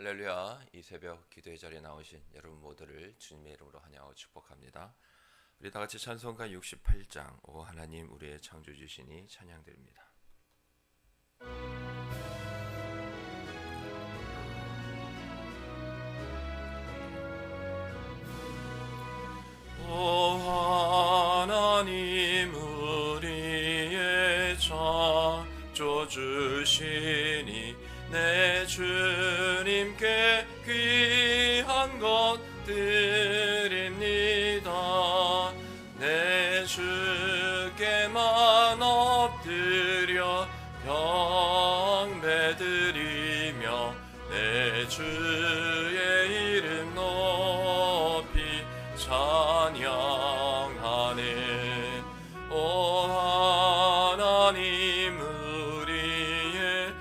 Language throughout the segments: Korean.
할렐루야. 이 새벽 기도의 자리에 나오신 여러분 모두를 주님의 이름으로 환영하고 축복합니다. 우리 다 같이 찬송가 68장 오 하나님 우리의 창조주시니 찬양드립니다. 오 하나님 우리의 창조주시니 내 주님께 귀한 것 드립니다. 내 주께만 엎드려 경배드리며 내 주의 이름 높이 찬양하네. 오 하나님 우리의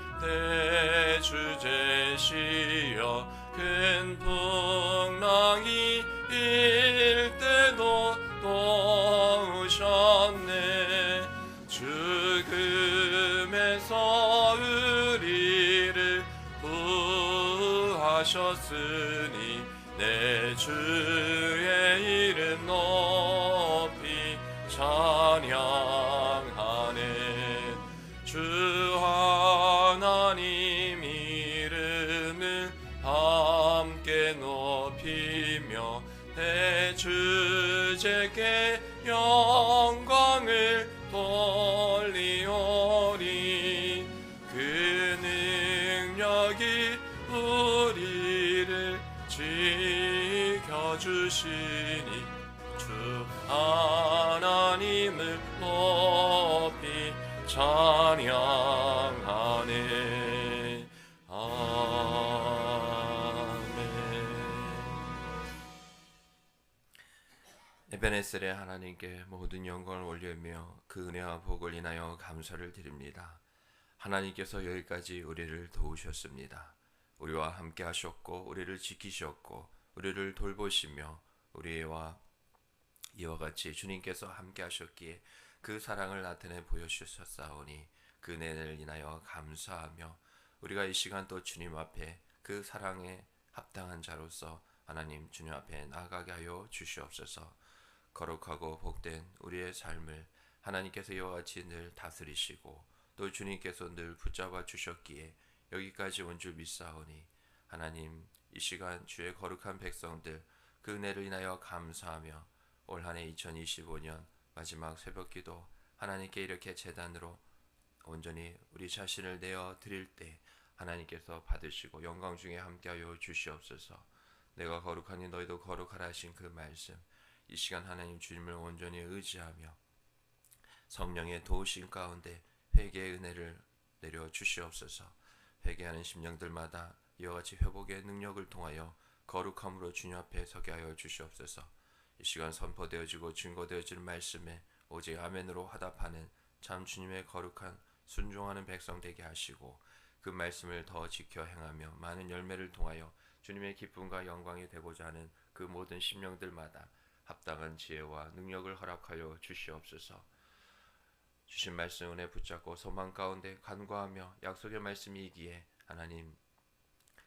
대주제시여 큰 풍랑이 일 때도 도우셨네. 죽음에서 우리를 구하셨으니 내 주의 이름 높이 찬양하네. 주 하나님 이름을 함께 높이며 내 주제께 영광을 돌리오리. 그 능력이 우리를 지켜주시니 주 하나님을 높이 찬양하네. 아멘. 에베네셀의 하나님께 모든 영광을 올리며 그 은혜와 복을 인하여 감사를 드립니다. 하나님께서 여기까지 우리를 도우셨습니다. 우리와 함께 하셨고 우리를 지키셨고 우리를 돌보시며 우리와 이와 같이 주님께서 함께 하셨기에 그 사랑을 나타내 보여주셨사오니 그 은혜를 인하여 감사하며 우리가 이 시간 또 주님 앞에 그 사랑에 합당한 자로서 하나님 주님 앞에 나아가게 하여 주시옵소서. 거룩하고 복된 우리의 삶을 하나님께서 이와 같이 늘 다스리시고 또 주님께서 늘 붙잡아 주셨기에 여기까지 온 줄 믿사오니 하나님 이 시간 주의 거룩한 백성들 그 은혜를 인하여 감사하며 올 한 해 2025년 마지막 새벽기도 하나님께 이렇게 제단으로 온전히 우리 자신을 내어 드릴 때 하나님께서 받으시고 영광 중에 함께하여 주시옵소서. 내가 거룩하니 너희도 거룩하라 하신 그 말씀 이 시간 하나님 주님을 온전히 의지하며 성령의 도우심 가운데 회개의 은혜를 내려 주시옵소서. 회개하는 심령들마다 이와 같이 회복의 능력을 통하여 거룩함으로 주님 앞에 서게 하여 주시옵소서. 이 시간 선포되어지고 증거되어질 말씀에 오직 아멘으로 화답하는 참 주님의 거룩한 순종하는 백성 되게 하시고 그 말씀을 더 지켜 행하며 많은 열매를 통하여 주님의 기쁨과 영광이 되고자 하는 그 모든 심령들마다 합당한 지혜와 능력을 허락하여 주시옵소서. 주신 말씀 은혜 붙잡고 소망 가운데 간구하며 약속의 말씀이기에 하나님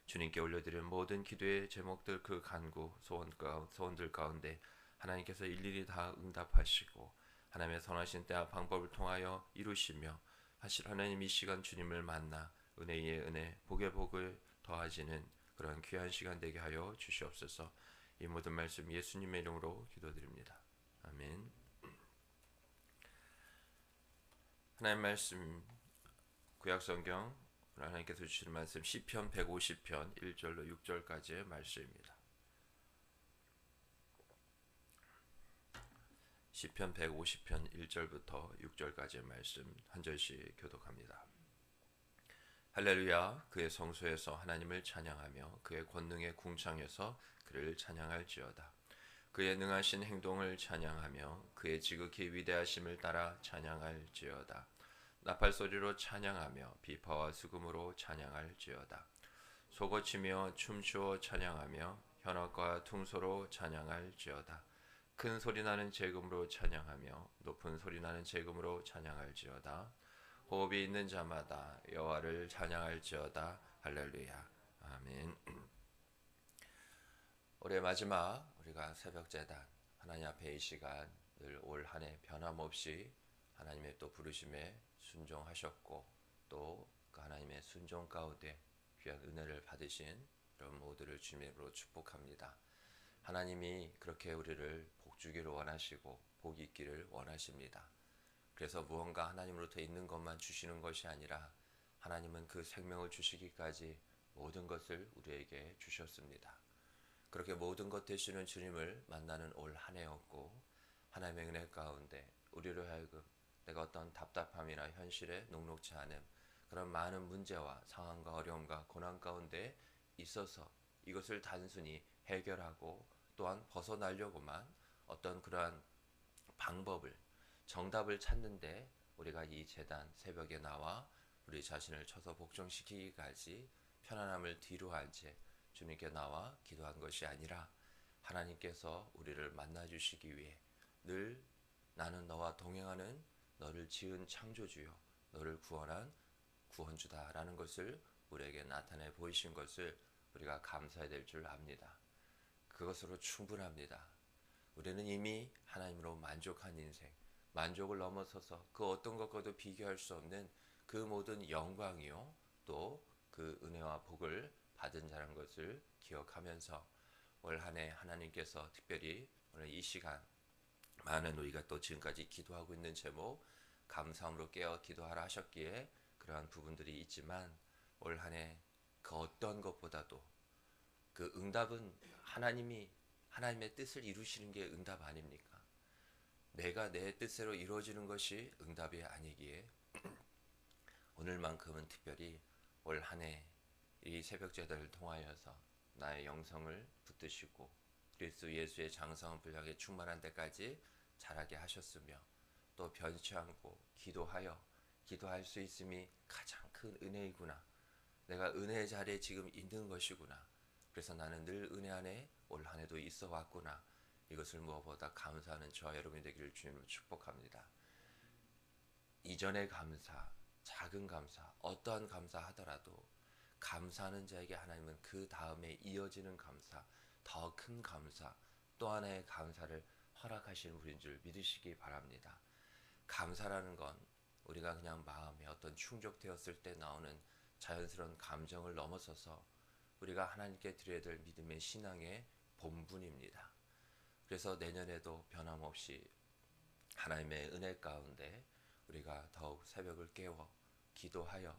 주님께 올려드린 모든 기도의 제목들 그 간구 소원들 가운데 하나님께서 일일이 다 응답하시고 하나님의 선하신 때와 방법을 통하여 이루시며 사실 하나님 이 시간 주님을 만나 은혜의 은혜 복의 복을 더하시는 그런 귀한 시간 되게 하여 주시옵소서. 이 모든 말씀 예수님의 이름으로 기도드립니다. 아멘. 하나님 말씀 구약성경 하나님께서 주시는 말씀 시편 150편 1절로 6절까지의 말씀입니다. 시편 150편 1절부터 6절까지의 말씀 한 절씩 교독합니다. 할렐루야. 그의 성소에서 하나님을 찬양하며 그의 권능의 궁창에서 그를 찬양할지어다. 그의 능하신 행동을 찬양하며 그의 지극히 위대하심을 따라 찬양할지어다. 나팔소리로 찬양하며 비파와 수금으로 찬양할지어다. 소고치며 춤추어 찬양하며 현악과 퉁소로 찬양할지어다. 큰 소리나는 재금으로 찬양하며 높은 소리나는 재금으로 찬양할지어다. 호흡이 있는 자마다 여호와를 찬양할지어다. 할렐루야. 아멘. 올해 마지막 우리가 새벽제단 하나님 앞에 이 시간 늘 올 한 해 변함없이 하나님의 또 부르심에 순종하셨고 또 그 하나님의 순종 가운데 귀한 은혜를 받으신 여러분 모두를 주님으로 축복합니다. 하나님이 그렇게 우리를 복 주기를 원하시고 복 있기를 원하십니다. 그래서 무언가 하나님으로부터 있는 것만 주시는 것이 아니라 하나님은 그 생명을 주시기까지 모든 것을 우리에게 주셨습니다. 그렇게 모든 것 되시는 주님을 만나는 올 한 해였고 하나님의 은혜 가운데 우리로 하여금 내가 어떤 답답함이나 현실에 녹록지 않음 그런 많은 문제와 상황과 어려움과 고난 가운데 있어서 이것을 단순히 해결하고 또한 벗어나려고만 어떤 그러한 방법을 정답을 찾는데 우리가 이 제단 새벽에 나와 우리 자신을 쳐서 복종시키기까지 편안함을 뒤로한 채 주님께 나와 기도한 것이 아니라 하나님께서 우리를 만나 주시기 위해 늘 나는 너와 동행하는 너를 지은 창조주요 너를 구원한 구원주다라는 것을 우리에게 나타내 보이신 것을 우리가 감사해야 될 줄 압니다. 그것으로 충분합니다. 우리는 이미 하나님으로 만족한 인생, 만족을 넘어서서 그 어떤 것과도 비교할 수 없는 그 모든 영광이요 또 그 은혜와 복을 받은 자라는 것을 기억하면서 올 한 해 하나님께서 특별히 오늘 이 시간 많은 우리가 또 지금까지 기도하고 있는 제목 감사함으로 깨어 기도하라 하셨기에 그러한 부분들이 있지만 올 한 해 그 어떤 것보다도 그 응답은 하나님의 뜻을 이루시는 게 응답 아닙니까? 내가 내 뜻대로 이루어지는 것이 응답이 아니기에 오늘만큼은 특별히 올 한 해 이 새벽 제단을 통하여서 나의 영성을 붙드시고 그리스도 예수의 장성한 분량에 충만한 데까지 자라게 하셨으며 또 변치 않고 기도할 수 있음이 가장 큰 은혜이구나. 내가 은혜의 자리에 지금 있는 것이구나. 그래서 나는 늘 은혜 안에 올 한 해도 있어 왔구나. 이것을 무엇보다 감사하는 저와 여러분이 되기를 주님으로 축복합니다. 이전의 감사, 작은 감사, 어떠한 감사 하더라도 감사하는 자에게 하나님은 그 다음에 이어지는 감사, 더 큰 감사, 또 하나의 감사를 허락하시는 분인 줄 믿으시기 바랍니다. 감사라는 건 우리가 그냥 마음에 어떤 충족되었을 때 나오는 자연스러운 감정을 넘어서서 우리가 하나님께 드려야 될 믿음의 신앙의 본분입니다. 그래서 내년에도 변함없이 하나님의 은혜 가운데 우리가 더욱 새벽을 깨워 기도하여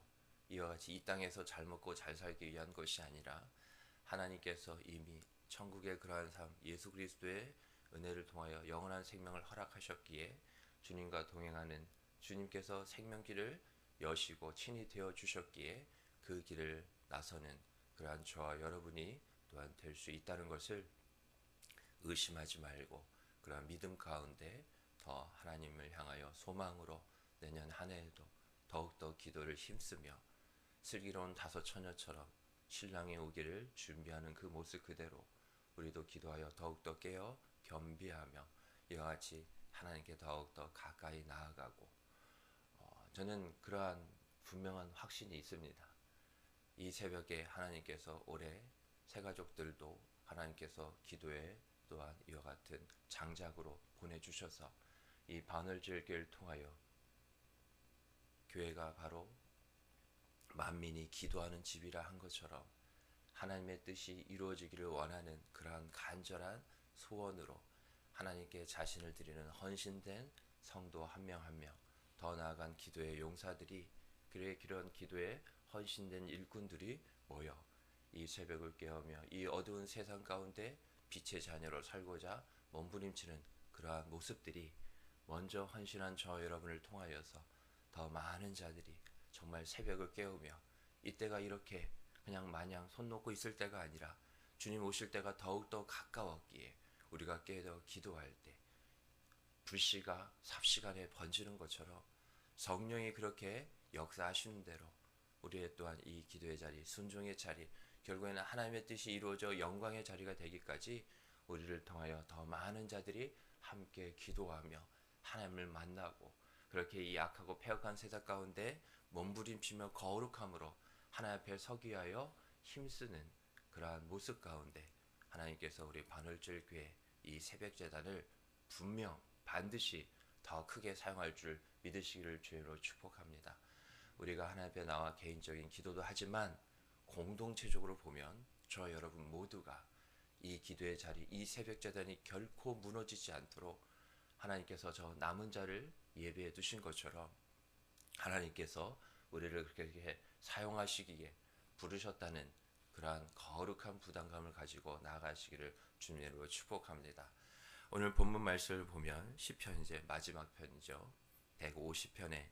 이와 같이 이 땅에서 잘 먹고 잘 살기 위한 것이 아니라 하나님께서 이미 천국의 그러한 삶 예수 그리스도의 은혜를 통하여 영원한 생명을 허락하셨기에 주님과 동행하는 주님께서 생명길을 여시고 친히 되어 주셨기에 그 길을 나서는 그러한 저와 여러분이 또한 될 수 있다는 것을 의심하지 말고 그러한 믿음 가운데 더 하나님을 향하여 소망으로 내년 한 해에도 더욱더 기도를 힘쓰며 슬기로운 다섯 처녀처럼 신랑의 오기를 준비하는 그 모습 그대로 우리도 기도하여 더욱더 깨어 겸비하며 이와 같이 하나님께 더욱더 가까이 나아가고 저는 그러한 분명한 확신이 있습니다. 이 새벽에 하나님께서 올해 새가족들도 하나님께서 기도에 또한 이와 같은 장작으로 보내주셔서 이 바늘절개를 통하여 교회가 바로 만민이 기도하는 집이라 한 것처럼 하나님의 뜻이 이루어지기를 원하는 그러한 간절한 소원으로 하나님께 자신을 드리는 헌신된 성도 한 명 한 명 더 나아간 기도의 용사들이 그런 기도에 헌신된 일꾼들이 모여 이 새벽을 깨우며 이 어두운 세상 가운데 빛의 자녀로 살고자 몸부림치는 그러한 모습들이 먼저 헌신한 저 여러분을 통하여서 더 많은 자들이 정말 새벽을 깨우며 이때가 이렇게 그냥 마냥 손 놓고 있을 때가 아니라 주님 오실 때가 더욱더 가까웠기에 우리가 깨어 기도할 때 불씨가 삽시간에 번지는 것처럼 성령이 그렇게 역사하시는 대로 우리의 또한 이 기도의 자리, 순종의 자리, 결국에는 하나님의 뜻이 이루어져 영광의 자리가 되기까지 우리를 통하여 더 많은 자들이 함께 기도하며 하나님을 만나고 그렇게 이 악하고 패역한 세상 가운데 몸부림치며 거룩함으로 하나님 앞에 서기 위하여 힘쓰는 그러한 모습 가운데 하나님께서 우리 반월절 교회 이 새벽 제단을 분명 반드시 더 크게 사용할 줄 믿으시기를 주님으로 축복합니다. 우리가 하나님 앞에 나와 개인적인 기도도 하지만 공동체적으로 보면 저 여러분 모두가 이 기도의 자리, 이 새벽 제단이 결코 무너지지 않도록 하나님께서 저 남은 자를 예배해 두신 것처럼 하나님께서 우리를 그렇게 사용하시기에 부르셨다는 그러한 거룩한 부담감을 가지고 나아가시기를 주님으로 축복합니다. 오늘 본문 말씀을 보면 시편 이제 마지막 편이죠. 150편에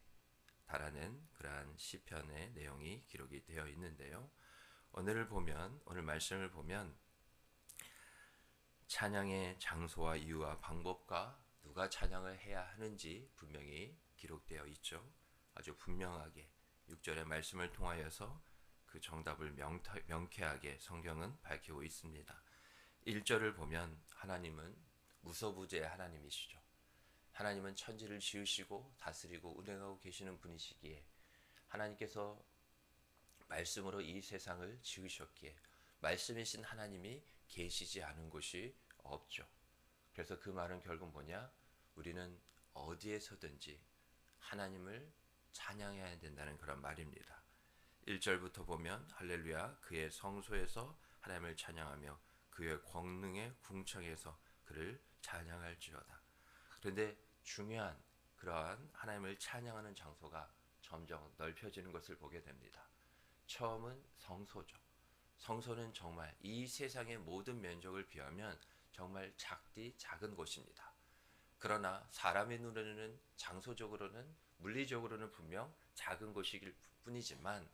달하는 그러한 시편의 내용이 기록이 되어 있는데요. 오늘 말씀을 보면 찬양의 장소와 이유와 방법과 누가 찬양을 해야 하는지 분명히 기록되어 있죠. 아주 분명하게 6절의 말씀을 통하여서 그 정답을 명쾌하게 성경은 밝히고 있습니다. 1절을 보면 하나님은 무소부재의 하나님이시죠. 하나님은 천지를 지으시고 다스리고 운행하고 계시는 분이시기에 하나님께서 말씀으로 이 세상을 지으셨기에 말씀이신 하나님이 계시지 않은 곳이 없죠. 그래서 그 말은 결국 뭐냐? 우리는 어디에서든지 하나님을 찬양해야 된다는 그런 말입니다. 1절부터 보면 할렐루야 그의 성소에서 하나님을 찬양하며 그의 권능의 궁창에서 그를 찬양할지어다. 그런데 중요한 그러한 하나님을 찬양하는 장소가 점점 넓혀지는 것을 보게 됩니다. 처음은 성소죠. 성소는 정말 이 세상의 모든 면적을 비하면 정말 작은 곳입니다. 그러나 사람의 눈에는 장소적으로는 물리적으로는 분명 작은 곳이길 뿐이지만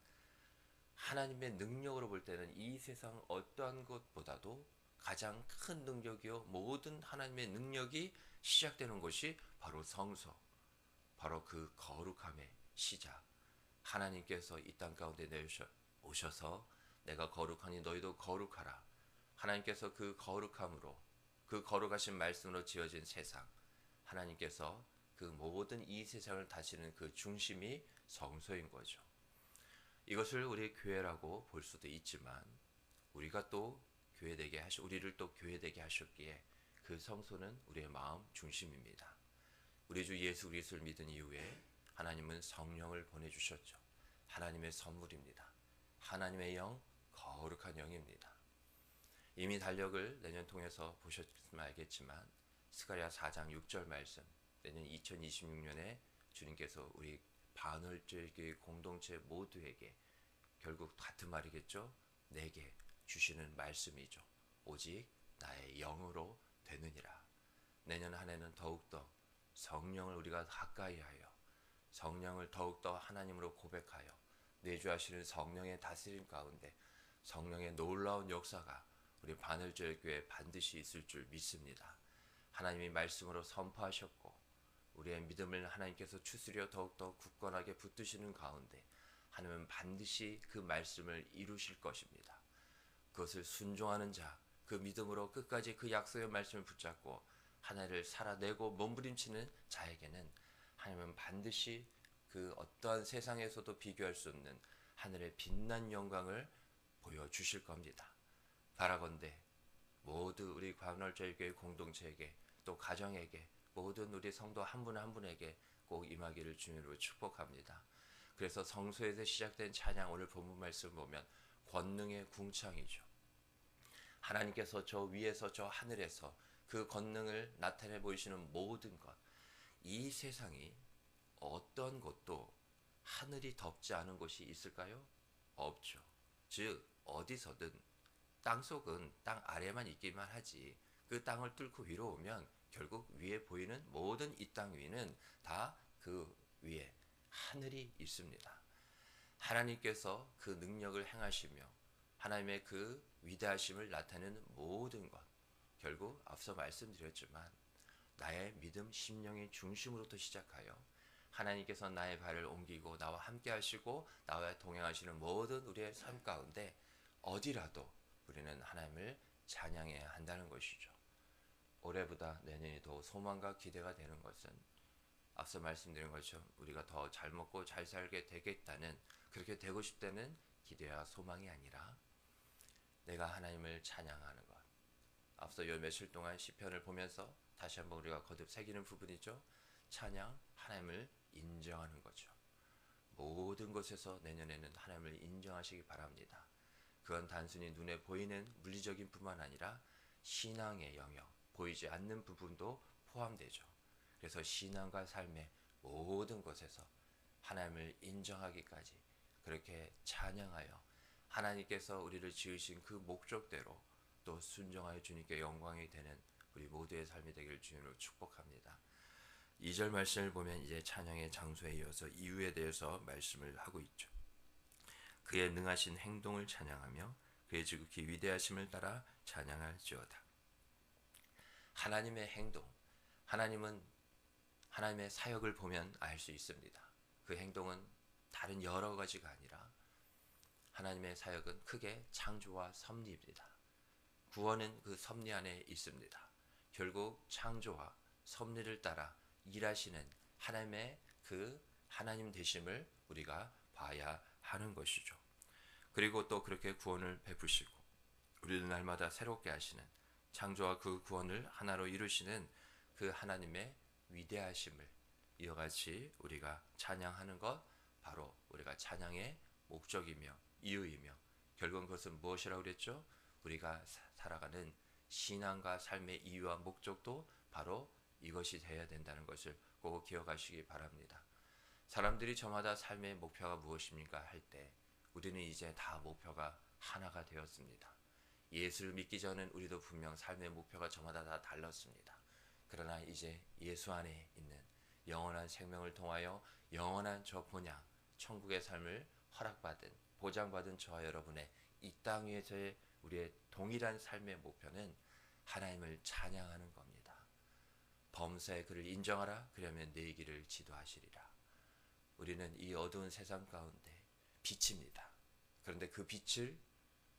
하나님의 능력으로 볼 때는 이 세상 어떠한 것보다도 가장 큰 능력이요 모든 하나님의 능력이 시작되는 곳이 바로 성소, 바로 그 거룩함의 시작. 하나님께서 이 땅 가운데 오셔서 내가 거룩하니 너희도 거룩하라. 하나님께서 그 거룩함으로 그 거룩하신 말씀으로 지어진 세상, 하나님께서 그 모든 이 세상을 다스리는 그 중심이 성소인 거죠. 이것을 우리 교회라고 볼 수도 있지만 우리가 또 우리를 또 교회되게 하셨기에 그 성소는 우리의 마음 중심입니다. 우리 주 예수 그리스도를 믿은 이후에 하나님은 성령을 보내주셨죠. 하나님의 선물입니다. 하나님의 영, 거룩한 영입니다. 이미 달력을 내년 통해서 보셨으면 알겠지만 스가랴 4장 6절 말씀, 내년 2026년에 주님께서 우리 반월절 교회 공동체 모두에게 결국 같은 말이겠죠. 내게 주시는 말씀이죠. 오직 나의 영으로 되느니라. 내년 한 해는 더욱더 성령을 우리가 가까이 하여 성령을 더욱더 하나님으로 고백하여 내주하시는 성령의 다스림 가운데 성령의 놀라운 역사가 우리 반월절 교회에 반드시 있을 줄 믿습니다. 하나님이 말씀으로 선포하셨고 우리의 믿음을 하나님께서 추스려 더욱더 굳건하게 붙드시는 가운데 하나님은 반드시 그 말씀을 이루실 것입니다. 그것을 순종하는 자, 그 믿음으로 끝까지 그 약속의 말씀을 붙잡고 하나를 살아내고 몸부림치는 자에게는 하나님은 반드시 그 어떠한 세상에서도 비교할 수 없는 하늘의 빛난 영광을 보여주실 겁니다. 바라건대 모두 우리 반월절 교회 공동체에게 또 가정에게 모든 우리 성도 한 분 한 분에게 꼭 임하기를 주님으로 축복합니다. 그래서 성소에서 시작된 찬양, 오늘 본문 말씀을 보면 권능의 궁창이죠. 하나님께서 저 위에서 저 하늘에서 그 권능을 나타내 보이시는 모든 것, 이 세상이 어떤 곳도 하늘이 덮지 않은 곳이 있을까요? 없죠. 즉 어디서든 땅속은 땅 아래만 있기만 하지 그 땅을 뚫고 위로 오면 결국 위에 보이는 모든 이 땅 위는 다 그 위에 하늘이 있습니다. 하나님께서 그 능력을 행하시며 하나님의 그 위대하심을 나타내는 모든 것, 결국 앞서 말씀드렸지만 나의 믿음 심령의 중심으로부터 시작하여 하나님께서 나의 발을 옮기고 나와 함께 하시고 나와 동행하시는 모든 우리의 삶 가운데 어디라도 우리는 하나님을 찬양해야 한다는 것이죠. 올해보다 내년이 더 소망과 기대가 되는 것은 앞서 말씀드린 것처럼 우리가 더 잘 먹고 잘 살게 되겠다는, 그렇게 되고 싶다는 기대와 소망이 아니라 하나님을 찬양하는 것. 앞서 요 며칠 동안 시편을 보면서 다시 한번 우리가 거듭 새기는 부분이죠. 찬양, 하나님을 인정하는 거죠. 모든 것에서 내년에는 하나님을 인정하시기 바랍니다. 그건 단순히 눈에 보이는 물리적인 뿐만 아니라 신앙의 영역, 보이지 않는 부분도 포함되죠. 그래서 신앙과 삶의 모든 것에서 하나님을 인정하기까지 그렇게 찬양하여 하나님께서 우리를 지으신 그 목적대로 또 순종하여 주님께 영광이 되는 우리 모두의 삶이 되길 주님으로 축복합니다. 2절 말씀을 보면 이제 찬양의 장소에 이어서 이유에 대해서 말씀을 하고 있죠. 그의 능하신 행동을 찬양하며 그의 지극히 위대하심을 따라 찬양할지어다. 하나님의 행동, 하나님은 하나님의 사역을 보면 알 수 있습니다. 그 행동은 다른 여러 가지가 아니라 하나님의 사역은 크게 창조와 섭리입니다. 구원은 그 섭리 안에 있습니다. 결국 창조와 섭리를 따라 일하시는 하나님의 그 하나님 되심을 우리가 봐야 하는 것이죠. 그리고 또 그렇게 구원을 베푸시고 우리를 날마다 새롭게 하시는 창조와 그 구원을 하나로 이루시는 그 하나님의 위대하심을 이와 같이 우리가 찬양하는 것, 바로 우리가 찬양의 목적이며 이유이며 결국은 그것은 무엇이라고 그랬죠? 우리가 살아가는 신앙과 삶의 이유와 목적도 바로 이것이 되어야 된다는 것을 꼭 기억하시기 바랍니다. 사람들이 저마다 삶의 목표가 무엇입니까? 할 때 우리는 이제 다 목표가 하나가 되었습니다. 예수를 믿기 전엔 우리도 분명 삶의 목표가 저마다 다 달랐습니다. 그러나 이제 예수 안에 있는 영원한 생명을 통하여 영원한 저 본향, 천국의 삶을 허락받은, 보장받은 저와 여러분의 이 땅 위에서의 우리의 동일한 삶의 목표는 하나님을 찬양하는 겁니다. 범사의 그를 인정하라, 그러면 내 길을 지도하시리라. 우리는 이 어두운 세상 가운데 빛입니다. 그런데 그 빛을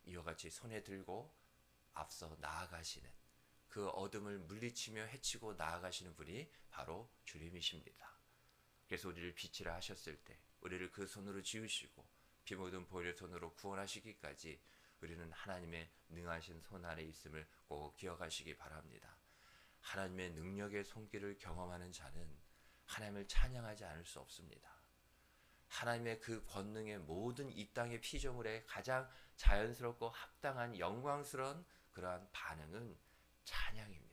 이와 같이 손에 들고 앞서 나아가시는, 그 어둠을 물리치며 헤치고 나아가시는 분이 바로 주님이십니다. 그래서 우리를 빛이라 하셨을 때 우리를 그 손으로 지으시고 피 묻은 보혈의 손으로 구원하시기까지 우리는 하나님의 능하신 손 아래 있음을 꼭 기억하시기 바랍니다. 하나님의 능력의 손길을 경험하는 자는 하나님을 찬양하지 않을 수 없습니다. 하나님의 그 권능의 모든 이 땅의 피조물에 가장 자연스럽고 합당한 영광스러운 그러한 반응은 찬양입니다.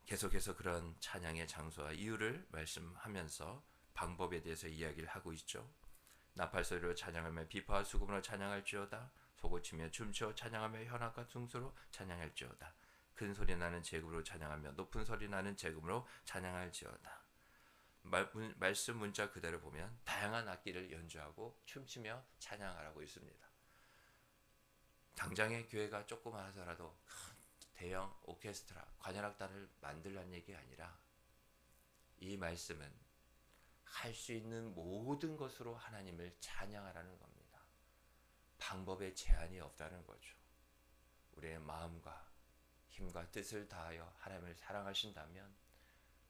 계속해서 그런 찬양의 장소와 이유를 말씀하면서 방법에 대해서 이야기를 하고 있죠. 나팔소리로 찬양하며 비파와 수금으로 찬양할지어다. 소고치며 춤추어 찬양하며 현악과 퉁소로 찬양할지어다. 큰 소리 나는 제금으로 찬양하며 높은 소리 나는 제금으로 찬양할지어다. 말씀 문자 그대로 보면 다양한 악기를 연주하고 춤추며 찬양하라고 있습니다. 당장의 교회가 조그마하더라도 대형 오케스트라, 관현악단을 만들라는 얘기가 아니라 이 말씀은 할 수 있는 모든 것으로 하나님을 찬양하라는 겁니다. 방법에 제한이 없다는 거죠. 우리의 마음과 힘과 뜻을 다하여 하나님을 사랑하신다면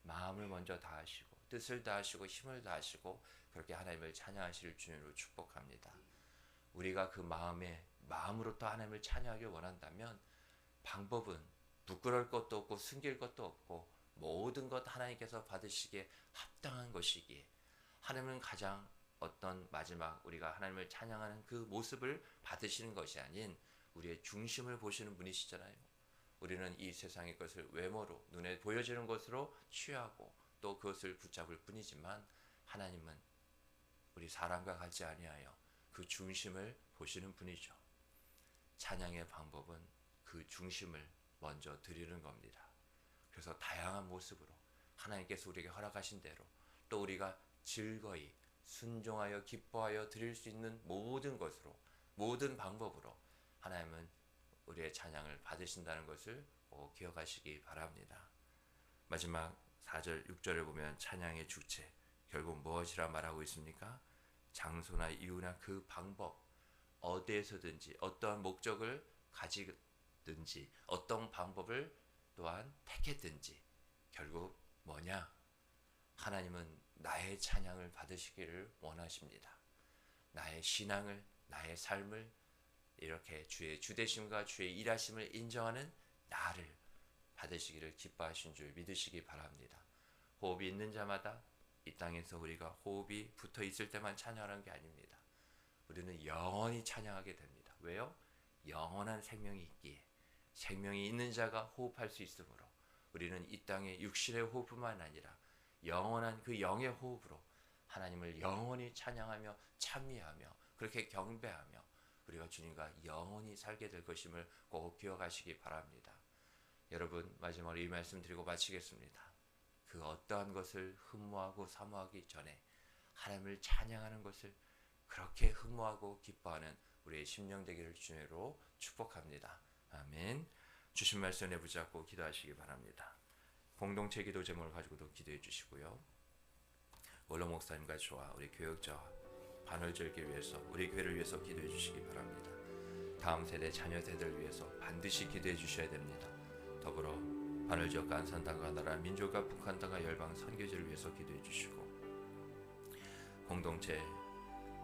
마음을 먼저 다하시고 뜻을 다하시고 힘을 다하시고 그렇게 하나님을 찬양하실 주님으로 축복합니다. 우리가 그 마음으로부터 하나님을 찬양하길 원한다면 방법은 부끄러울 것도 없고 숨길 것도 없고 모든 것 하나님께서 받으시기에 합당한 것이기에 하나님은 가장 어떤 마지막 우리가 하나님을 찬양하는 그 모습을 받으시는 것이 아닌 우리의 중심을 보시는 분이시잖아요. 우리는 이 세상의 것을 외모로 눈에 보여지는 것으로 취하고 또 그것을 붙잡을 뿐이지만 하나님은 우리 사람과 같지 아니하여 그 중심을 보시는 분이죠. 찬양의 방법은 그 중심을 먼저 드리는 겁니다. 그래서 다양한 모습으로 하나님께서 우리에게 허락하신 대로 또 우리가 즐거이 순종하여 기뻐하여 드릴 수 있는 모든 것으로 모든 방법으로 하나님은 우리의 찬양을 받으신다는 것을 꼭 기억하시기 바랍니다. 마지막 4절 6절을 보면 찬양의 주체 결국 무엇이라 말하고 있습니까? 장소나 이유나 그 방법 어디에서든지 어떠한 목적을 가지든지 어떤 방법을 또한 택했든지 결국 뭐냐? 하나님은 나의 찬양을 받으시기를 원하십니다. 나의 신앙을 나의 삶을 이렇게 주의 주되심과 주의 일하심을 인정하는 나를 받으시기를 기뻐하신 줄 믿으시기 바랍니다. 호흡이 있는 자마다 이 땅에서 우리가 호흡이 붙어 있을 때만 찬양하는 게 아닙니다. 우리는 영원히 찬양하게 됩니다. 왜요? 영원한 생명이 있기에, 생명이 있는 자가 호흡할 수 있으므로 우리는 이 땅의 육신의 호흡뿐만 아니라 영원한 그 영의 호흡으로 하나님을 영원히 찬양하며 찬미하며 그렇게 경배하며 우리가 주님과 영원히 살게 될 것임을 꼭 기억하시기 바랍니다. 여러분, 마지막으로 이 말씀 드리고 마치겠습니다. 그 어떠한 것을 흠모하고 사모하기 전에 하나님을 찬양하는 것을 그렇게 흠모하고 기뻐하는 우리의 심령 되기를 주님으로 축복합니다. 아멘. 주신 말씀에 붙잡고 기도하시기 바랍니다. 공동체 기도 제목을 가지고도 기도해 주시고요. 원로 목사님과 저와 우리 교역자와 반월절기를 위해서 우리 교회를 위해서 기도해 주시기 바랍니다. 다음 세대 자녀 세대를 위해서 반드시 기도해 주셔야 됩니다. 더불어 반월지역과 안산당과 나라 민족과 북한 땅과 열방 선교지를 위해서 기도해 주시고 공동체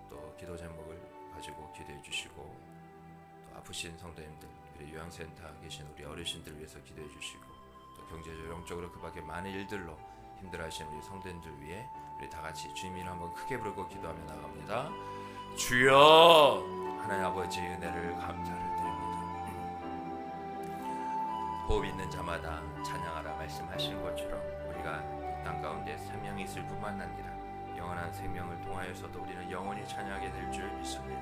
또 기도 제목을 가지고 기도해 주시고 또 아프신 성도님들 우리 요양센터 계신 우리 어르신들 위해서 기도해 주시고 또 경제적 영적으로 그 밖에 많은 일들로 힘들어하시는 우리 성도님들 위해 우리 다 같이 주님 이름 한번 크게 부르고 기도하며 나갑니다. 주여 하나님 아버지 은혜를 감사를 드립니다. 호흡 있는 자마다 찬양하라 말씀하신 것처럼 우리가 이 땅 가운데 생명이 있을 뿐만 아니라 영원한 생명을 통하여서도 우리는 영원히 찬양하게 될 줄 믿습니다.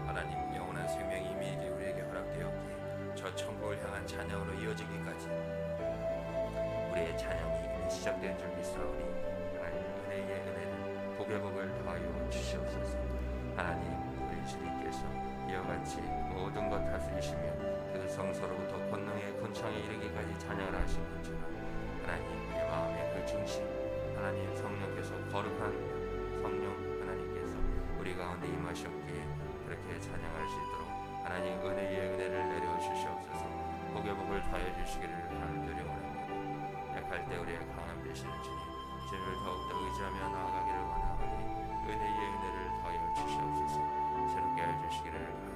하나님 영원한 생명이 이미 우리에게 허락되었기에 저 천국을 향한 찬양으로 이어지기까지 우리의 찬양이 이미 시작된 줄 믿사오니 하나님 은혜의 은혜를 복의 복을 더하여 주시옵소서. 하나님 우리 주님께서 이와 같이 모든 것 다스리시며 그 성서로부터 권능의 권창에 이르기까지 찬양을 하신 것처럼 하나님 우리 마음의 그 중심 하나님 성령께서 거룩한 성령 하나님께서 우리 가운데 임하셨기에 그렇게 찬양할 수 있도록 하나님 은혜의 은혜를 내려 주시옵소서. 복의 복을 더하여 주시기를 간절히 원합니다. 약할 때 우리의 강함 되시는 주님을 더욱더 의지하며 나아가기를 원하오니 은혜의 은혜를 더하여 주시옵소서. 새롭게 하여 주시기를